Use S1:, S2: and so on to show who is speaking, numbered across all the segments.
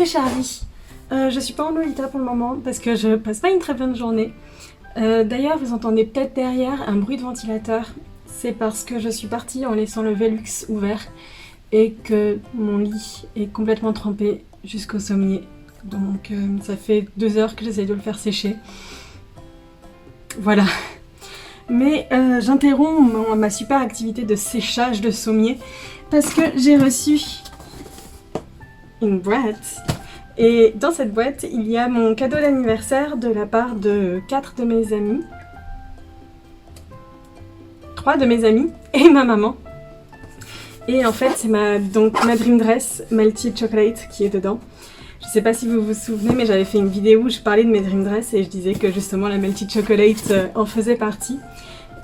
S1: Charlie. Je suis pas en Lolita pour le moment parce que je passe pas une très bonne journée. D'ailleurs, vous entendez peut-être derrière un bruit de ventilateur. C'est parce que je suis partie en laissant le Velux ouvert et que mon lit est complètement trempé jusqu'au sommier. Donc ça fait 2 heures que j'essaye de le faire sécher. Voilà. Mais j'interromps ma super activité de séchage de sommier parce que j'ai reçu une boîte. Et dans cette boîte, il y a mon cadeau d'anniversaire de la part de 4 de mes amis. 3 de mes amis et ma maman. Et en fait, c'est ma Dream Dress Melted Chocolate qui est dedans. Je sais pas si vous vous souvenez, mais j'avais fait une vidéo où je parlais de mes Dream Dress et je disais que justement la Melted Chocolate en faisait partie.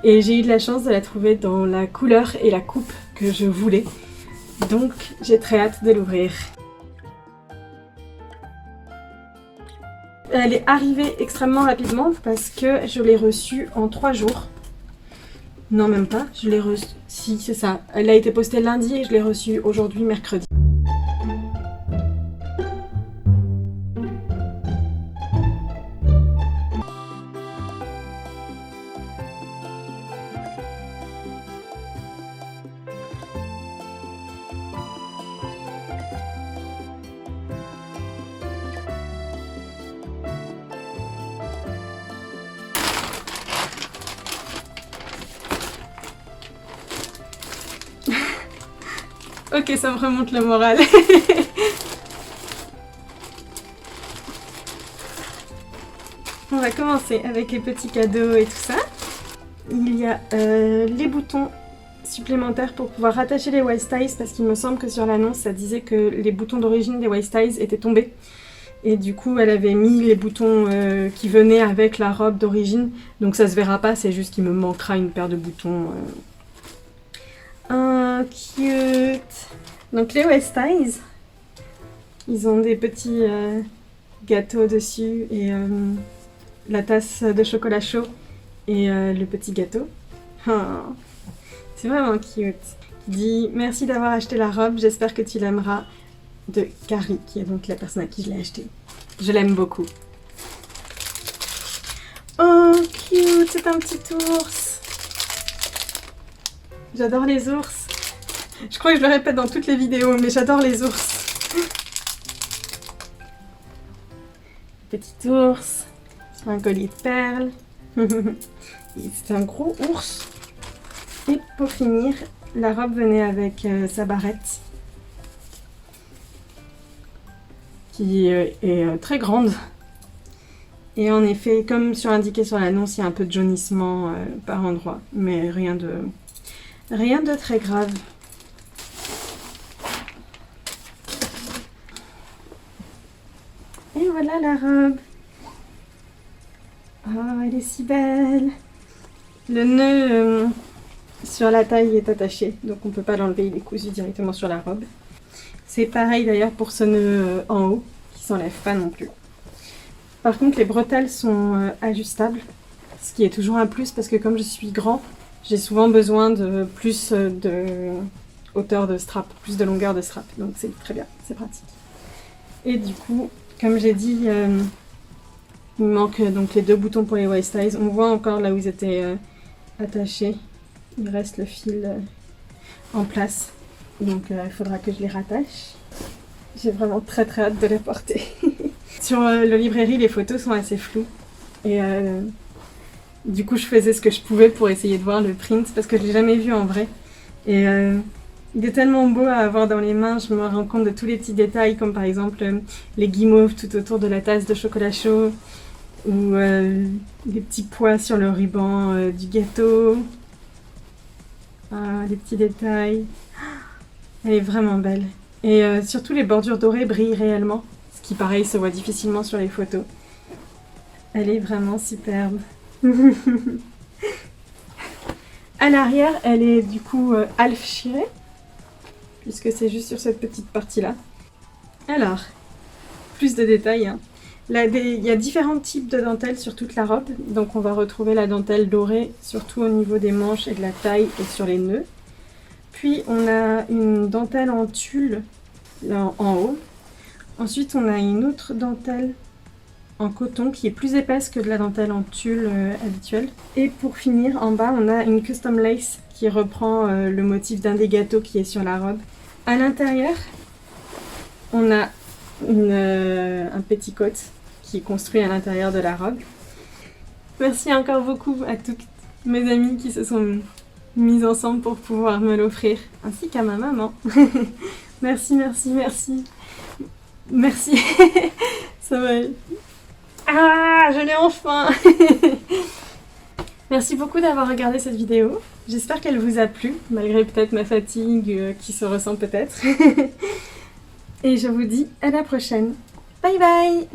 S1: Et j'ai eu de la chance de la trouver dans la couleur et la coupe que je voulais. Donc j'ai très hâte de l'ouvrir. Elle est arrivée extrêmement rapidement parce que je l'ai reçue en 3 jours. Non, même pas, je l'ai reçue... Si, c'est ça. Elle a été postée lundi et je l'ai reçue aujourd'hui, mercredi. Ok, ça me remonte le moral. On va commencer avec les petits cadeaux et tout ça. Il y a les boutons supplémentaires pour pouvoir attacher les waist ties parce qu'il me semble que sur l'annonce ça disait que les boutons d'origine des waist ties étaient tombés. Et du coup elle avait mis les boutons qui venaient avec la robe d'origine. Donc ça se verra pas, c'est juste qu'il me manquera une paire de boutons. Cute. Donc les waist ties, ils ont des petits gâteaux dessus et la tasse de chocolat chaud et le petit gâteau. Oh, c'est vraiment cute. Il dit merci d'avoir acheté la robe, j'espère que tu l'aimeras, de Carrie, qui est donc la personne à qui je l'ai acheté. Je l'aime beaucoup. Oh cute, c'est un petit ours. J'adore les ours. Je crois que je le répète dans toutes les vidéos, mais j'adore les ours. Petit ours, un collier de perles. C'est un gros ours. Et pour finir, la robe venait avec sa barrette, qui est très grande. Et en effet, comme indiqué sur l'annonce, il y a un peu de jaunissement par endroit, mais rien de très grave. Et voilà la robe. Oh, elle est si belle. Le nœud sur la taille est attaché, donc on ne peut pas l'enlever, il est cousu directement sur la robe. C'est pareil d'ailleurs pour ce nœud en haut, qui ne s'enlève pas non plus. Par contre, les bretelles sont ajustables, ce qui est toujours un plus parce que comme je suis grand, j'ai souvent besoin de plus de hauteur de strap, plus de longueur de strap, donc c'est très bien, c'est pratique. Et du coup, comme j'ai dit, il manque donc les 2 boutons pour les waist ties. On voit encore là où ils étaient attachés. Il reste le fil en place. Donc il faudra que je les rattache. J'ai vraiment très hâte de les porter. Sur le librairie, les photos sont assez floues. Et du coup, je faisais ce que je pouvais pour essayer de voir le print parce que je ne l'ai jamais vu en vrai. Et il est tellement beau à avoir dans les mains, je me rends compte de tous les petits détails, comme par exemple les guimauves tout autour de la tasse de chocolat chaud, ou les petits pois sur le ruban du gâteau. Ah, les petits détails. Elle est vraiment belle. Et surtout les bordures dorées brillent réellement, ce qui pareil se voit difficilement sur les photos. Elle est vraiment superbe. À l'arrière, elle est du coup half chirée, puisque c'est juste sur cette petite partie-là. Alors, plus de détails. Hein. Il y a différents types de dentelles sur toute la robe. Donc on va retrouver la dentelle dorée, surtout au niveau des manches et de la taille et sur les nœuds. Puis on a une dentelle en tulle, là en haut. Ensuite, on a une autre dentelle en coton qui est plus épaisse que de la dentelle en tulle habituelle. Et pour finir, en bas, on a une custom lace qui reprend le motif d'un des gâteaux qui est sur la robe. À l'intérieur, on a un petticoat qui est construit à l'intérieur de la robe. Merci encore beaucoup à toutes mes amies qui se sont mises ensemble pour pouvoir me l'offrir, ainsi qu'à ma maman. Merci, merci, merci. Merci. Ça va. Ah, je l'ai enfin. Merci beaucoup d'avoir regardé cette vidéo. J'espère qu'elle vous a plu, malgré peut-être ma fatigue qui se ressent peut-être. Et je vous dis à la prochaine. Bye bye.